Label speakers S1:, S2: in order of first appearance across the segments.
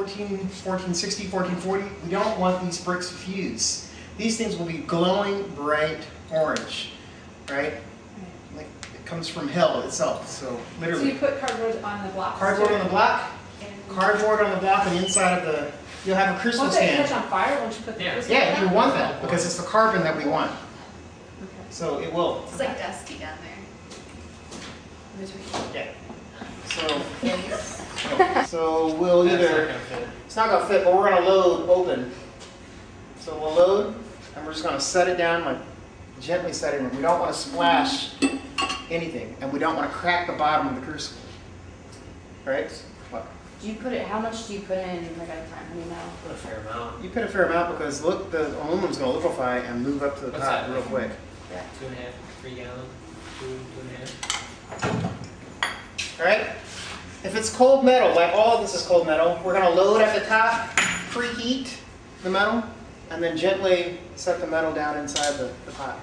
S1: 1460, 1440, we don't want these bricks to fuse. These things will be glowing bright orange, right? Like it comes from hell itself, so literally.
S2: So you put cardboard on the block?
S1: Cardboard on the block, cardboard on the block, and inside of the, you'll have a crucible stand.
S2: Won't it catch on fire once you put the crucible
S1: Yeah,
S2: down?
S1: you want that, because it's the carbon that we want.
S2: Okay.
S1: So it will.
S3: It's like dusty down there.
S1: Yeah. So we'll either, it's not gonna fit, but we're gonna load open. So we'll load, and we're just gonna set it down, like gently set it in. We don't want to splash anything, and we don't want to crack the bottom of the crucible. Right? What?
S3: Do you put it, how much do you put in like at a time? How do you know?
S4: Put a fair amount.
S1: You put a fair amount because look, the aluminum's gonna liquefy and move up to the
S4: What's
S1: top
S4: that?
S1: real quick.
S3: Yeah.
S4: 2.5, 3 gallon, 2.5.
S1: Alright? If it's cold metal, like all of this is cold metal, we're going to load at the top, preheat the metal, and then gently set the metal down inside the pot.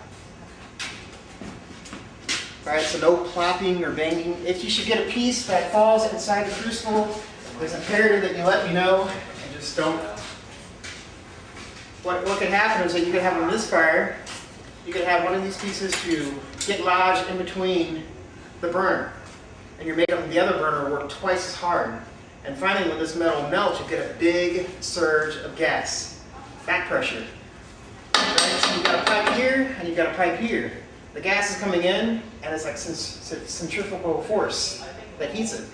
S1: Alright, so no plopping or banging. If you should get a piece that falls inside the crucible, there's imperative that you let me know, and just don't. What can happen is that you can have a misfire, you can have one of these pieces to get lodged in between the burner. And you're making the other burner work twice as hard. And finally, when this metal melts, you get a big surge of gas, back pressure. Right? So you've got a pipe here, and you've got a pipe here. The gas is coming in, and it's like centrifugal force that heats it.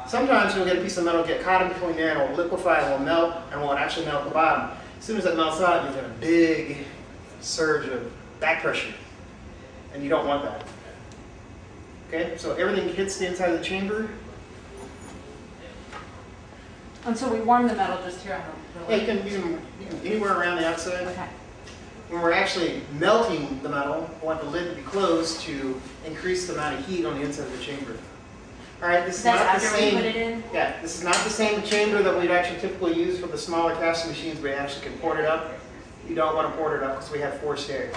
S1: Sometimes you'll get a piece of metal get caught in between there, and it will liquefy, it will melt, and it won't actually melt at the bottom. As soon as it melts out, you get a big surge of back pressure, and you don't want that. Okay, so everything hits the inside of the chamber.
S2: And so we warm the metal just here on the
S1: Yeah, you can anywhere around the outside.
S2: Okay.
S1: When we're actually melting the metal, we want the lid to be closed to increase the amount of heat on the inside of the chamber. All right, this is
S3: That's
S1: not the
S3: after
S1: same.
S3: we put it in?
S1: Yeah, this is not the same chamber that we'd actually typically use for the smaller casting machines where you actually can port it up. You don't want to port it up because we have forced air.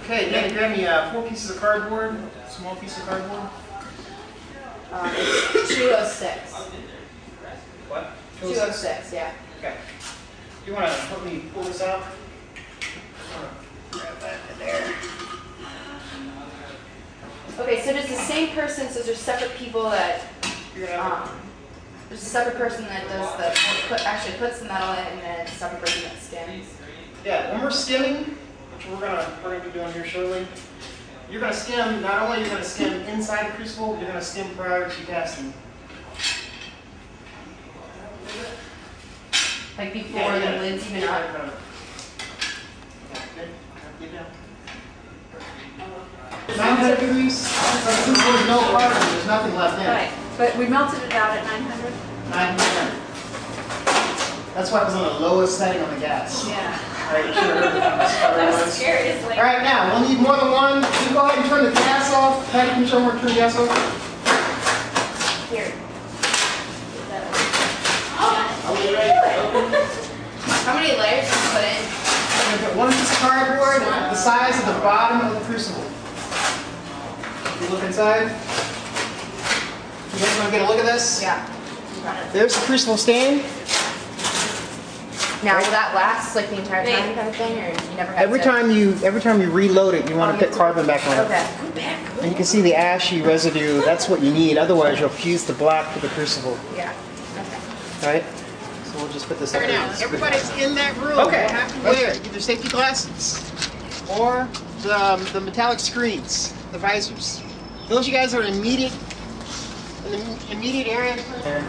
S1: Okay, Danny, grab me 4 pieces of cardboard, small piece of cardboard.
S3: It's 206.
S1: What?
S3: 206, yeah.
S1: Okay. You want to help me pull this out? Grab that in there.
S3: Okay, so does the same person, so there's separate people that,
S1: You're gonna have
S3: there's a separate person that does the, actually puts the metal in, and then a separate person that skims.
S1: Yeah, when we're skimming, which we're gonna be doing here shortly, you're gonna skim. Not only you're gonna skim inside the crucible, you're gonna skim prior to casting.
S3: Like before the lid's even up.
S1: Okay, get down. 900 degrees. Since there's no carbon, there's nothing left in.
S2: Right, but we melted it out at 900?
S1: 900. That's why it was on the lowest setting on the gas.
S2: Yeah.
S1: Right, you should have heard
S3: That was scary. It's like,
S1: All right, now we'll need more than one. You go ahead and turn the gas off. Patty, can you show me where to turn the gas off?
S3: here.
S1: Are we ready?
S3: How many layers do you put in?
S1: I'm gonna put one piece of cardboard the size of the bottom of the crucible. You look inside. You guys want to get a look at this?
S3: Yeah.
S1: There's the crucible stand.
S3: Now, will that last like the entire time kind of thing, or you never have
S1: Every
S3: to?
S1: time you reload it, you want to put carbon back on it.
S3: Okay.
S1: And you can see the ashy residue. That's what you need. Otherwise, you'll fuse the black to the crucible.
S3: Yeah. Okay.
S1: All right. So we'll just put this up there. Now, everybody's in that room. Okay. We'll have to wear either safety glasses or the metallic screens, the visors. Those you guys are in the immediate area. And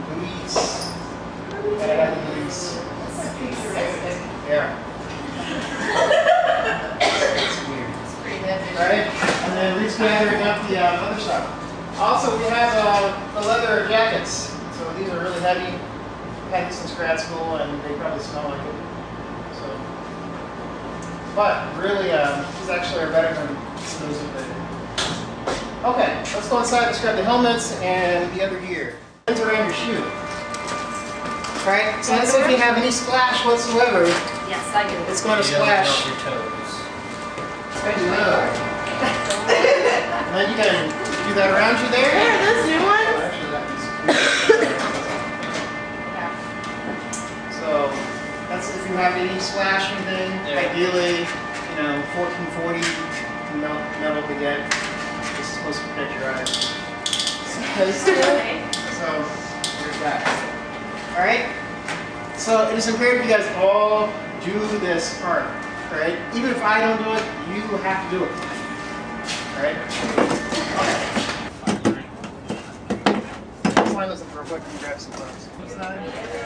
S1: buoys. Yeah. It's weird.
S3: It's pretty heavy.
S1: Alright, and then Reed's gathering up the other stuff. Also, we have the leather jackets. So these are really heavy. Had these since grad school, and they probably smell like it. So, but really, these actually are better than those of the. Okay, let's go inside. Let's grab the helmets and the other gear. Hands around your shoe. Right? So let's see if you have any splash whatsoever.
S3: Yes, I do.
S1: It's going to splash.
S4: Your toes.
S1: And then you can do that around you there.
S3: There, those new ones.
S1: Actually, that is So that's if you have any splash or anything.
S4: Yeah.
S1: Ideally, 1440 metal to get. This is supposed to protect your eyes. So there's that. All right. So it is imperative you guys all do this part. All right. Even if I don't do it, you have to do it. All right. This line isn't perfect. You grab some gloves. What's that? Here it is.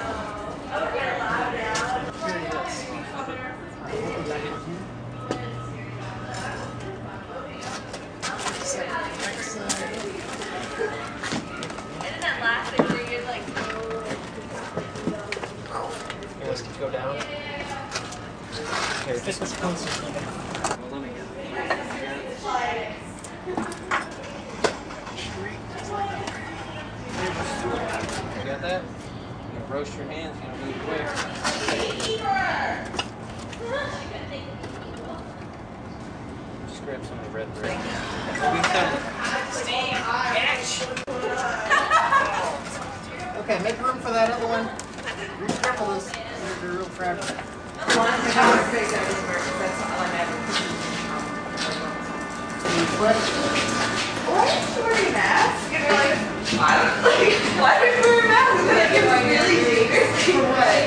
S4: Okay, let's go down. Okay, just as close as you can. Well, let me get You got that? You roast your hands, you know, really quick. Just grab some of the red bread. We've done it.
S1: Okay, make room for that other one. Be careful, they're real fragile. Any questions?
S3: Why are you wearing a mask? And you're like, I don't know. Why are you wearing a mask? It's like it's really dangerous. For what?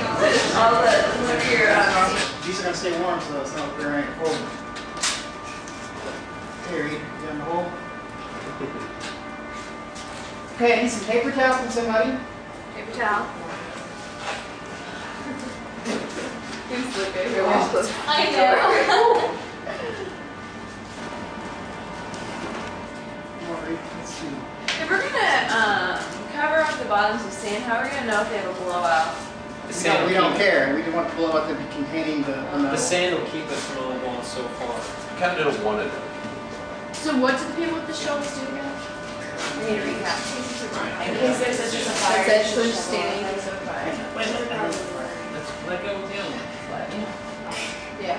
S3: All the, look at your,
S1: These are going to stay warm, so it's not very cold. Here, you down the hole. Okay, I need some paper towel from somebody.
S3: paper towel. Who's looking? Who wants this?
S2: I know.
S1: Alright, let's see.
S3: If we're gonna cover up the bottoms of sand, how are we gonna know if they have a blowout?
S1: We don't care. We just want the blowout to be containing the
S4: The
S1: metal.
S4: sand will keep us from only going so far.
S5: Kind of don't want it.
S3: So what did the people with the shovels do again? I need to recap. He says it's just a fire. It's actually just standing against a fire.
S4: Let's let go with the other one.
S3: Yeah.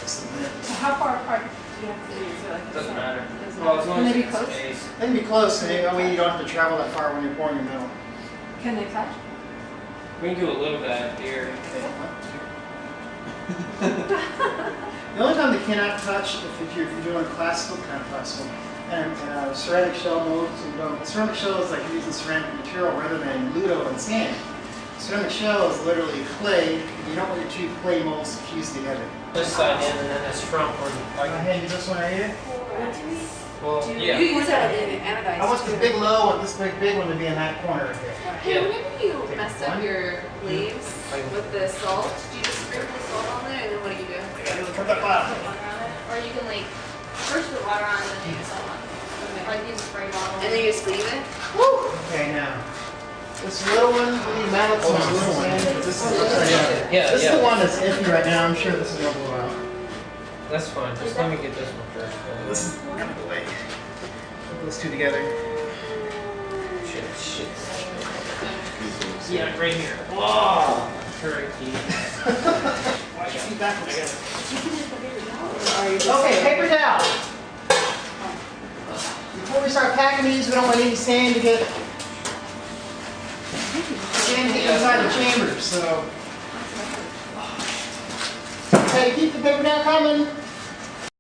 S2: So how far apart do you have to be? Is it like
S4: Doesn't matter.
S2: Doesn't
S4: Well, as long
S2: Can
S4: as
S2: they be
S4: it's
S2: close?
S4: space.
S1: They can be close, and that way you don't have to travel that far when you're pouring your metal.
S2: Can they touch?
S4: We can do a little bit here.
S1: The only time they cannot touch if you're doing classical, kind of classical, and ceramic shell mode. So you don't, ceramic shell is like you're using ceramic material rather than ludo and sand. Ceramic shell is literally clay. You don't want your two clay molds fused together.
S4: This side in, and then this front one.
S1: I hand you this one right here.
S4: Well, yeah.
S3: You use that in anodized.
S1: I want this big low and this big one to be in that corner right here.
S3: Hey,
S4: Yeah.
S3: whenever you mess up your leaves with the salt, do you just sprinkle the salt on there and then what do you do?
S1: I gotta put that bottom.
S3: Put water on it? Or you can like first put water on and then use salt on it. Or like use a spray bottle. And then you just leave it? Woo!
S1: Okay, now. This little one, we need mallet some little one. This is
S4: Yeah,
S1: this is the
S4: yeah.
S1: one that's iffy right now. I'm sure this is gonna blow out.
S4: That's fine. Just let me get this one first.
S1: This is out of the way. Put those two together.
S4: Shit. Yeah, right here. Whoa! Turkey.
S1: Watch your feet backwards. Okay, paper towel. Before we start packing these, we don't want any sand to get inside the chamber. So, okay, keep the paper towel coming.